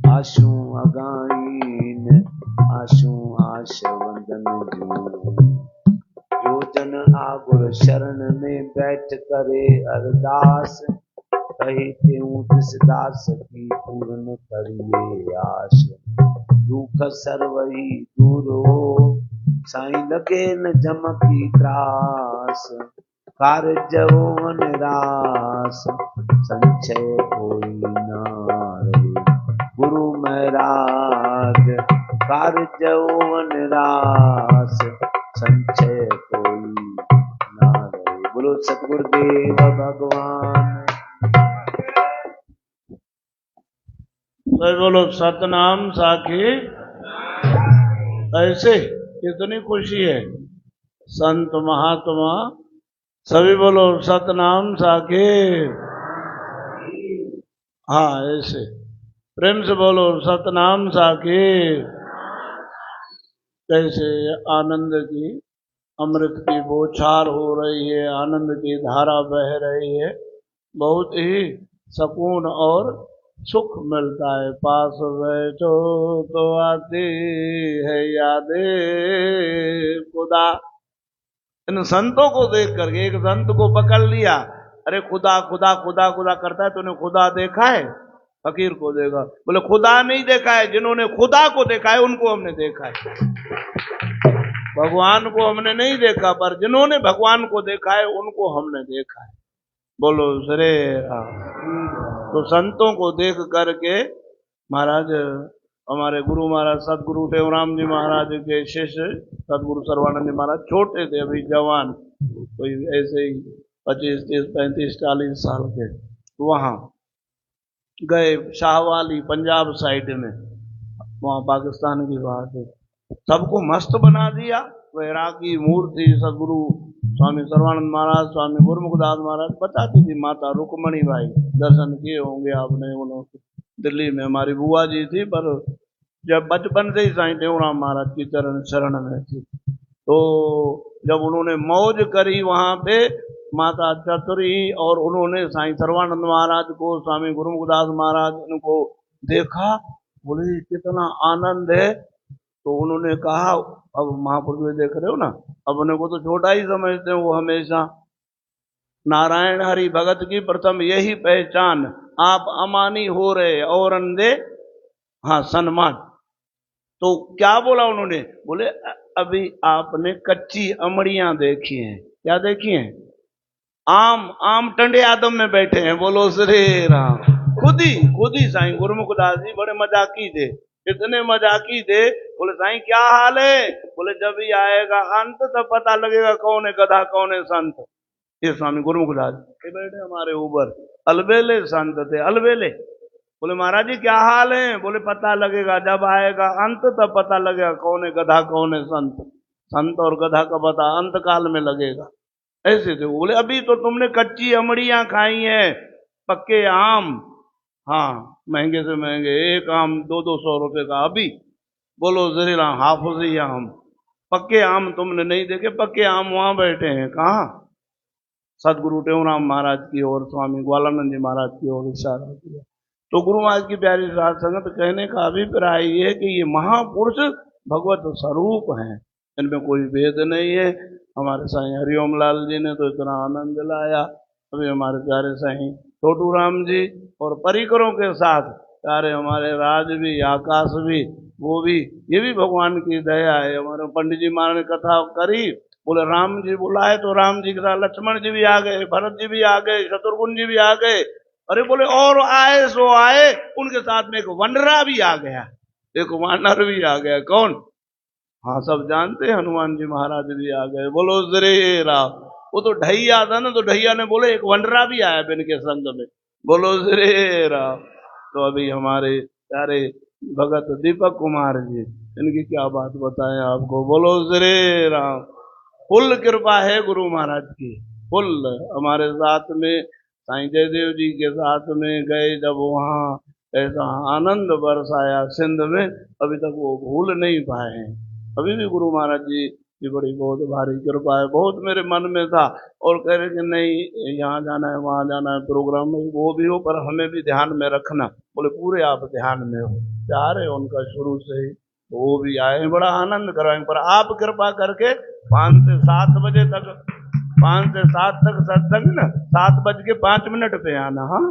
[SPEAKER 2] आशू अगाइन आशू आश वंदन जो जन आगुर शरण में बैठ करे अरदास, कहे त्यों तिस दास की पूर्ण करिए आश। दुख सर्वही दूर हो, साईं लगे न जमकी त्रास, कारजो निराश संचय कोई ना रहे। गुरु महाराज कारजो निराश संचय कोई ना रहे। बोलो सतगुरुदेव भगवान।
[SPEAKER 1] बोलो सतनाम साखी। ऐसे कितनी खुशी है। संत महात्मा सभी बोलो सतनाम साके। हाँ ऐसे प्रेम से बोलो सतनाम साके। कैसे आनंद की अमृत की बौछार हो रही है, आनंद की धारा बह रही है, बहुत ही सुकून और सुख मिलता है। पास बैठो तो आती है यादें खुदा। इन संतों को देख करके, एक संत को पकड़ लिया, अरे खुदा खुदा खुदा खुदा करता है, तूने खुदा देखा है? फकीर को देखा, बोले खुदा नहीं देखा है, जिन्होंने खुदा को देखा है उनको हमने देखा है। भगवान को हमने नहीं देखा, पर जिन्होंने भगवान को देखा है उनको हमने देखा है। बोलो श्री राम। तो संतों को देख करके महाराज, हमारे गुरु महाराज सदगुरु टेवराम जी महाराज के शिष्य सदगुरु सर्वानंद जी महाराज छोटे थे, अभी जवान, कोई ऐसे ही 25, 30, 35, 40 साल के, वहां गए शाहवाली पंजाब साइड में, वहां पाकिस्तान की बात है। सबको मस्त बना दिया, वैरागी मूर्ति सदगुरु स्वामी सर्वानंद महाराज, स्वामी गुरुमुखदास महाराज, बताती थी माता रुक्मणी बाई, दर्शन किए होंगे आपने, उन्होंने दिल्ली में हमारी बुआ जी थी, पर जब बचपन से ही साईं टेवराम महाराज की चरण शरण में थी, तो जब उन्होंने मौज करी वहां पे माता चतुरी, और उन्होंने साईं सर्वानंद महाराज को, स्वामी गुरुमुखदास महाराज इनको देखा, बोले कितना आनंद है। तो उन्होंने कहा, अब महापुरुष देख रहे हो ना, अपने को तो छोटा ही समझते हैं वो हमेशा, नारायण हरि भगत की प्रथम यही पहचान, आप अमानी हो रहे और अंधे हाँ सम्मान। तो क्या बोला उन्होंने, बोले अभी आपने कच्ची अमड़ियां देखी हैं। क्या देखी हैं? आम टंडे आदम में बैठे हैं। बोलो श्री राम। खुद ही साईं गुरुमुखदास जी बड़े मजाकी थे, इतने मजाकी थे। बोले साईं क्या हाल है? बोले जब ही आएगा अंत तब पता लगेगा कौन है गधा कौन है संत। ये स्वामी गुरुमुखदास के बैठे हमारे ऊपर, अलबेले संत थे, अलबेले। बोले महाराज जी क्या हाल है? बोले पता लगेगा जब आएगा अंत तब पता लगेगा कौन है गधा कौन है संत। संत और गधा का पता अंत काल में लगेगा। ऐसे थे। बोले अभी तो तुमने कच्ची अमड़ियां खाई हैं, पक्के आम, हाँ महंगे से महंगे, एक आम 200-200 रुपए का अभी। बोलो जरी राम। हाफुजी आम, पक्के आम तुमने नहीं देखे? पक्के आम वहां बैठे हैं। कहाँ? सदगुरु टेवराम महाराज की ओर, स्वामी ग्वालानंद जी महाराज की ओर इशारा किया। तो गुरु महाराज की प्यारी साध संगत, कहने का अभिप्राय ये है कि ये महापुरुष भगवत स्वरूप हैं, इनमें कोई भेद नहीं है। हमारे साईं हरिओम लाल जी ने तो इतना आनंद लाया, अभी हमारे प्यारे साईं छोटू राम जी और परिकरों के साथ प्यारे हमारे राज भी, आकाश भी, वो भी, ये भी भगवान की दया है। हमारे पंडित जी महाराज ने कथा करी, बोले राम जी बुलाए तो राम जी के साथ लक्ष्मण जी भी आ गए, भरत जी भी आ गए, शत्रुघ्न जी भी आ गए। अरे बोले और आए सो आए, उनके साथ में एक वनरा भी आ गया, एक वानर भी आ गया। कौन? हाँ सब जानते हैं, हनुमान जी महाराज भी आ गए। बोलो श्री राम। वो तो ढैया था ना, तो ढैया ने बोले एक वनरा भी आया बिन के संग में। बोलो श्री राम। तो अभी हमारे प्यारे भगत दीपक कुमार जी, इनकी क्या बात बताएं आपको। बोलो श्री राम। फुल कृपा है गुरु महाराज की, फुल। हमारे साथ में साईं जयदेव जी के साथ में गए जब, वहाँ ऐसा आनंद बरसाया सिंध में, अभी तक वो भूल नहीं पाए हैं। अभी भी गुरु महाराज जी की बड़ी बहुत भारी कृपा है। बहुत मेरे मन में था और कह रहे कि नहीं यहाँ जाना है वहाँ जाना है, प्रोग्राम में वो भी हो पर हमें भी ध्यान में रखना। बोले पूरे आप ध्यान में हो, प्यार है उनका शुरू से ही, वो भी आए, बड़ा आनंद करवाएंगे। पर आप कृपा करके 5 से 7 बजे तक, 5 से 7 तक सत्संग ना, 7:05 पे आना। हाँ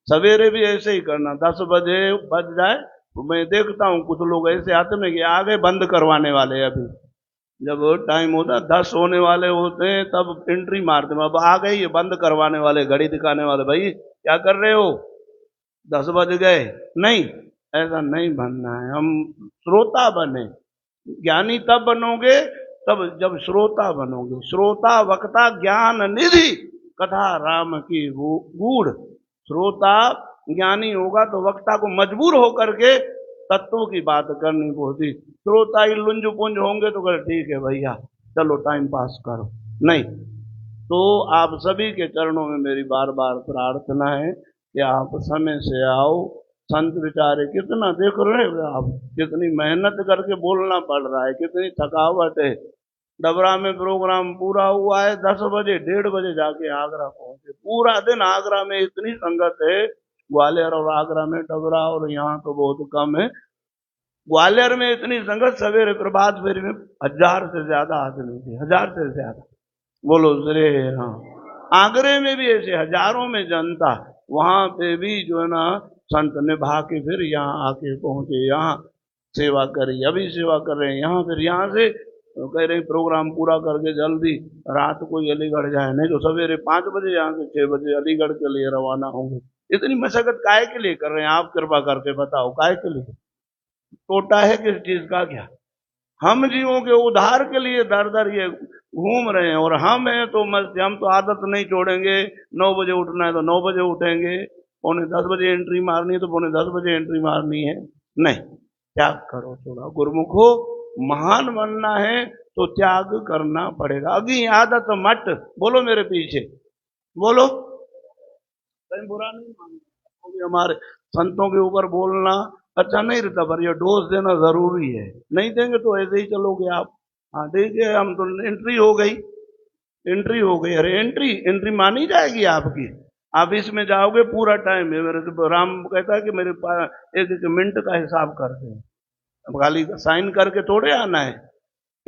[SPEAKER 1] सवेरे भी ऐसे ही करना, 10 बजे बज जाए तो मैं देखता हूँ कुछ लोग ऐसे आते हैं कि आ गए बंद करवाने वाले। अभी जब टाइम होता 10 होने वाले होते हैं तब एंट्री मारते हैं, अब आ गए ये बंद करवाने वाले, घड़ी दिखाने वाले, भाई क्या कर रहे हो, 10 बज गए। नहीं, ऐसा नहीं बनना है। हम श्रोता बने, ज्ञानी तब बनोगे तब जब श्रोता बनोगे। श्रोता वक्ता ज्ञान निधि कथा राम की गूढ़। श्रोता ज्ञानी होगा तो वक्ता को मजबूर होकर के तत्वों की बात करनी पड़ती। श्रोता ही लुंज पुंज होंगे तो कहे ठीक है भैया चलो टाइम पास करो, नहीं। तो आप सभी के चरणों में मेरी बार बार प्रार्थना है कि आप समय से आओ। संत बेचारे कितना देख रहे हो आप, कितनी मेहनत करके बोलना पड़ रहा है, कितनी थकावट है। डबरा में प्रोग्राम पूरा हुआ है, 10 बजे 1:30 बजे जाके आगरा पहुंचे। पूरा दिन आगरा में इतनी संगत है, ग्वालियर और आगरा में, डबरा और यहाँ तो बहुत कम है। ग्वालियर में इतनी संगत, सवेरे प्रभात फेरी में 1000 से ज्यादा आदमी थे, 1000 से ज्यादा। बोलो श्री राम। आगरे में भी ऐसे हजारों में जनता, वहां पे भी जो है ना संत निभा के फिर यहाँ आके पहुंचे, यहाँ सेवा करी, अभी सेवा कर रहे हैं यहाँ। फिर यहाँ से कह रहे प्रोग्राम पूरा करके जल्दी रात को अलीगढ़ जाए, नहीं तो सवेरे 5 बजे यहाँ से 6 बजे अलीगढ़ के लिए रवाना होंगे। इतनी मशक्कत काहे के लिए कर रहे हैं आप? कृपा करके बताओ काहे के लिए? टोटा है किस चीज का? क्या हम जीवों के उद्धार के लिए दर दर ये घूम रहे हैं, और हम हैं तो हम तो आदत नहीं छोड़ेंगे। 9 बजे उठना है तो 9 बजे उठेंगे, 9:45 बजे एंट्री मारनी है तो 9:45 बजे एंट्री मारनी है। नहीं, त्याग करो थोड़ा। गुरुमुखो, महान बनना है तो त्याग करना पड़ेगा। अभी आदत मत बोलो मेरे पीछे, बोलो, कहीं बुरा नहीं मानना। हमारे संतों के ऊपर बोलना अच्छा नहीं रहता, पर ये डोज देना जरूरी है। नहीं देंगे तो ऐसे ही चलोगे आप। हाँ देखिए, हम तो एंट्री हो गई, एंट्री हो गई। अरे एंट्री मानी जाएगी आपकी। आप इसमें जाओगे पूरा टाइम है। मेरे तो राम कहता है कि मेरे पास एक मिनट का हिसाब करते हैं, अब खाली साइन करके थोड़े आना है।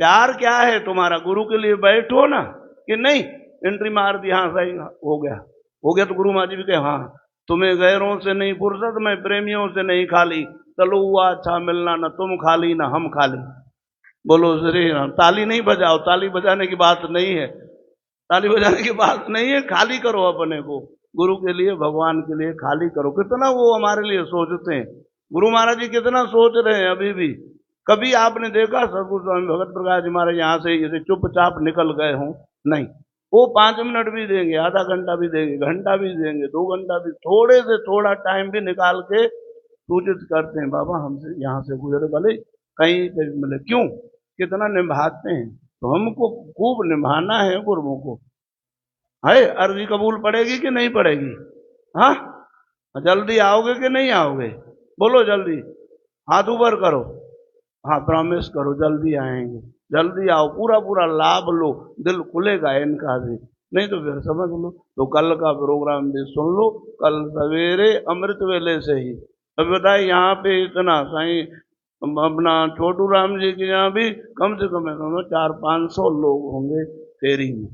[SPEAKER 1] प्यार क्या है तुम्हारा? गुरु के लिए बैठो ना, कि नहीं एंट्री मार दी, हाँ सही हो गया, हो गया। तो गुरु माँ जी भी कहे हाँ तुम्हें गैरों से नहीं फुर्सत, मैं प्रेमियों से नहीं खाली, चलो हुआ अच्छा मिलना, ना तुम खाली ना हम खाली। बोलो श्री राम। ताली नहीं बजाओ, ताली बजाने की बात नहीं है, ताली बजाने की बात नहीं है। खाली करो अपने को, गुरु के लिए, भगवान के लिए खाली करो। कितना वो हमारे लिए सोचते हैं, गुरु महाराज जी कितना सोच रहे हैं अभी भी। कभी आपने देखा सदगुरु स्वामी भगत प्रकाश जी महाराज यहाँ से जैसे चुपचाप निकल गए हों? नहीं, वो 5 मिनट भी देंगे, आधा घंटा भी देंगे, घंटा भी देंगे, 2 घंटा भी, थोड़े से थोड़ा टाइम भी निकाल के सूचित करते हैं, बाबा हमसे यहाँ से गुजरे, भले कहीं पे मिले। क्यों? कितना निभाते हैं। तो हमको खूब निभाना है गुरुओं को। है अर्जी कबूल पड़ेगी कि नहीं पड़ेगी? हाँ, जल्दी आओगे कि नहीं आओगे? बोलो जल्दी, हाथ ऊपर करो। हाँ प्रॉमिस करो जल्दी आएंगे, जल्दी आओ, पूरा पूरा लाभ लो, दिल खुलेगा इनका भी। नहीं तो फिर समझ लो। तो कल का प्रोग्राम भी सुन लो, कल सवेरे अमृत वेले से ही। अब बताए यहाँ पे इतना साईं अपना छोटू राम जी के यहाँ भी कम से कम 400-500 लोग होंगे फेरी में।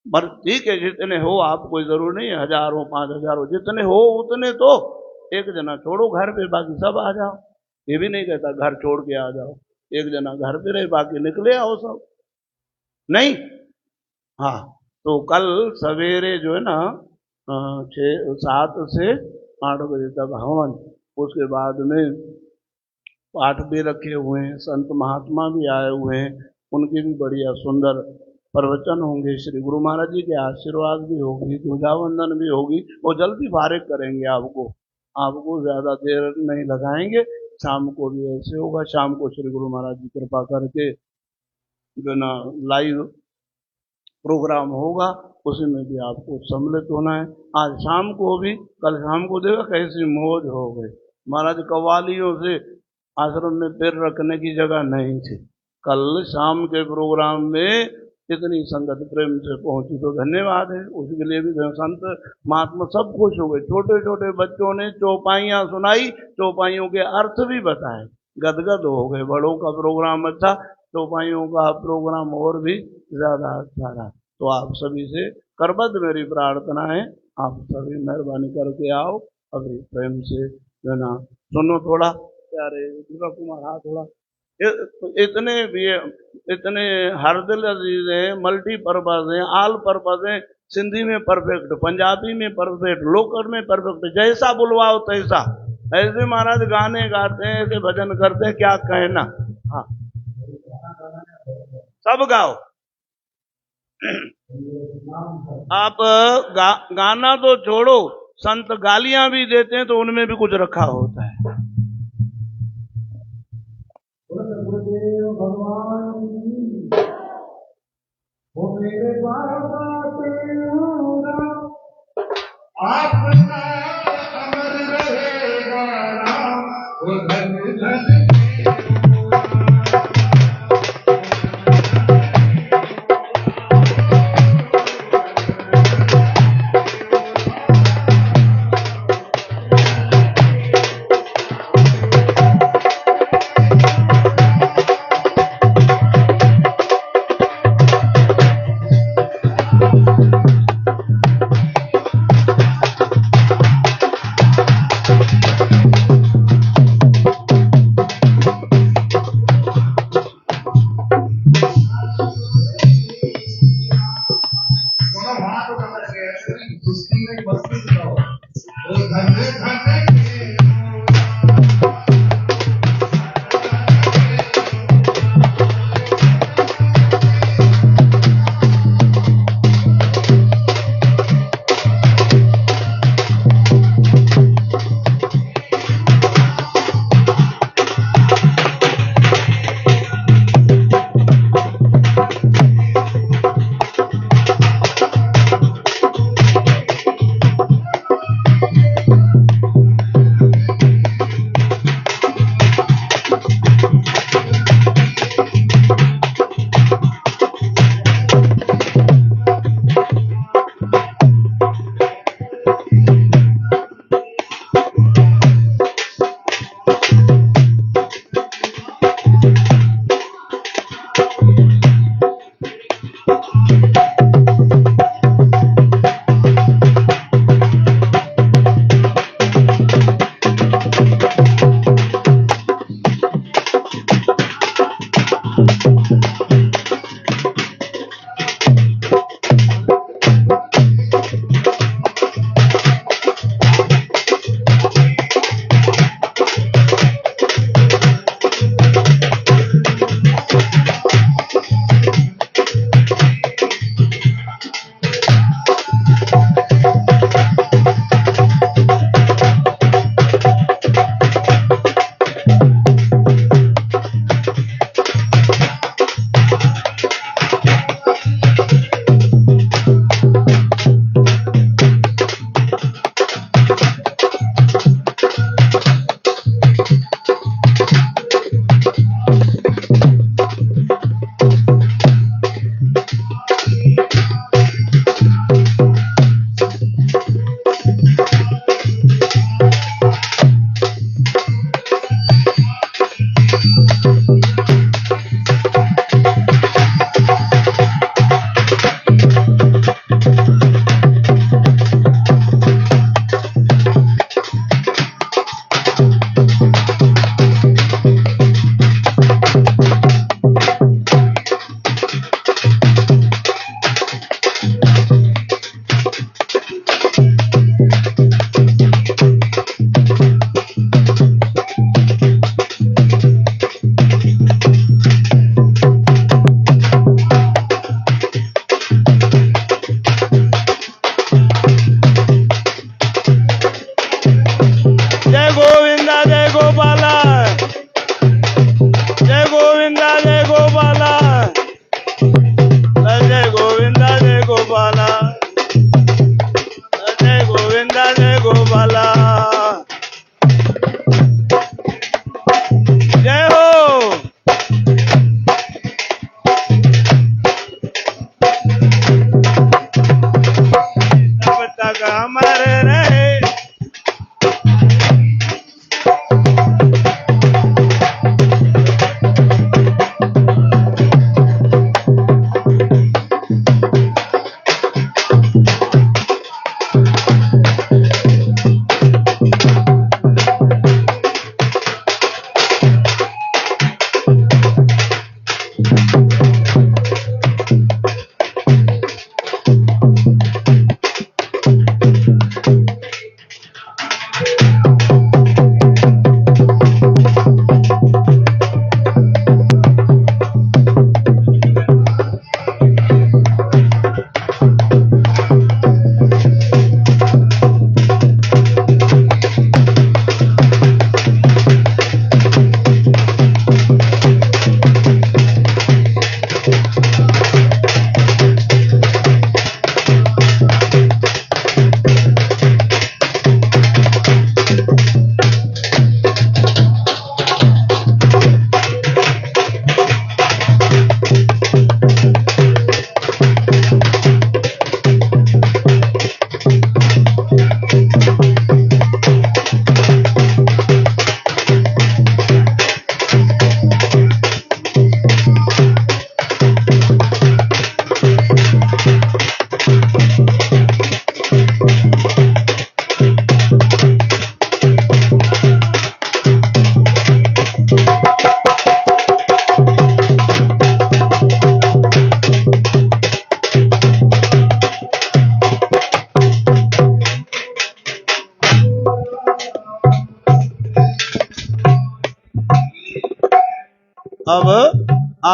[SPEAKER 1] पर ठीक है, जितने हो आप, कोई जरूर नहीं है 1000 हो 5000 हो, जितने हो उतने। तो एक जना छोड़ो घर पे, बाकी सब आ जाओ। ये भी नहीं कहता घर छोड़ के आ जाओ, एक जना घर पे रहे, बाकी निकले आओ सब। नहीं, हाँ तो कल सवेरे जो है ना 7 से 8 बजे तक हवन, उसके बाद में पाठ भी रखे हुए हैं, संत महात्मा भी आए हुए हैं, उनकी भी बढ़िया सुंदर प्रवचन होंगे। श्री गुरु महाराज जी के आशीर्वाद भी होगी, ध्वजा वंदन भी होगी। वो जल्दी फारिग करेंगे आपको, आपको ज्यादा देर नहीं लगाएंगे। शाम को भी ऐसे होगा, शाम को श्री गुरु महाराज जी कृपा करके जो ना लाइव प्रोग्राम होगा, उसी में भी आपको सम्मिलित होना है। आज शाम को भी, कल शाम को देखा कैसी मौज हो गई। महाराज कव्वालियों से आश्रम में पैर रखने की जगह नहीं थी। कल शाम के प्रोग्राम में इतनी संगत प्रेम से पहुंची, तो धन्यवाद है उसके लिए भी। संत महात्मा सब खुश हो गए। छोटे छोटे बच्चों ने चौपाइयाँ सुनाई, चौपाइयों के अर्थ भी बताए, गदगद हो गए। बड़ों का प्रोग्राम अच्छा, चौपाइयों का प्रोग्राम और भी ज्यादा अच्छा रहा। तो आप सभी से करबद्ध मेरी प्रार्थना है, आप सभी मेहरबानी करके आओ, अभी प्रेम से जो ना सुनो। थोड़ा प्यारे दीपक कुमार, हाँ थोड़ा इतने भी, इतने हर दिल अजीज हैं, मल्टी पर्पज हैं, ऑल पर्पज हैं। सिंधी में परफेक्ट, पंजाबी में परफेक्ट, लोकल में परफेक्ट, जैसा बुलवाओ तैसा। ऐसे महाराज गाने गाते हैं, ऐसे भजन करते हैं, क्या कहना। हाँ सब गाओ। आप गाना तो छोड़ो, संत गालियां भी देते हैं तो उनमें भी कुछ रखा होता है।
[SPEAKER 3] भगवान वो मेरे बाबा आपका अमर रहेगा नाम, वो धन धन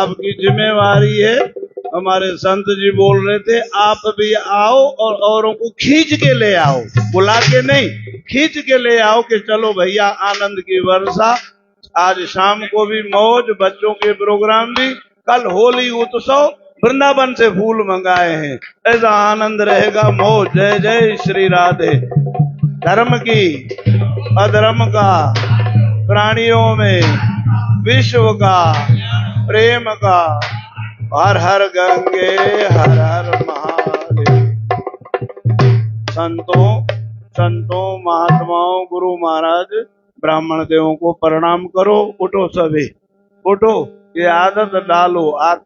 [SPEAKER 1] आपकी जिम्मेवारी है। हमारे संत जी बोल रहे थे, आप भी आओ और औरों को खींच के ले आओ, बुला के नहीं, खींच के ले आओ कि चलो भैया आनंद की वर्षा। आज शाम को भी मौज, बच्चों के प्रोग्राम भी, कल होली उत्सव, वृंदावन से फूल मंगाए हैं। ऐसा आनंद रहेगा, मौज। जय जय श्री राधे। धर्म की, अधर्म का, प्राणियों में, विश्व का, प्रेम का। हर हर गंगे, हर हर महादेव। संतों महात्माओं, गुरु महाराज, ब्राह्मण देवों को प्रणाम करो। उठो सभी, उठो, ये आदत डालो। आते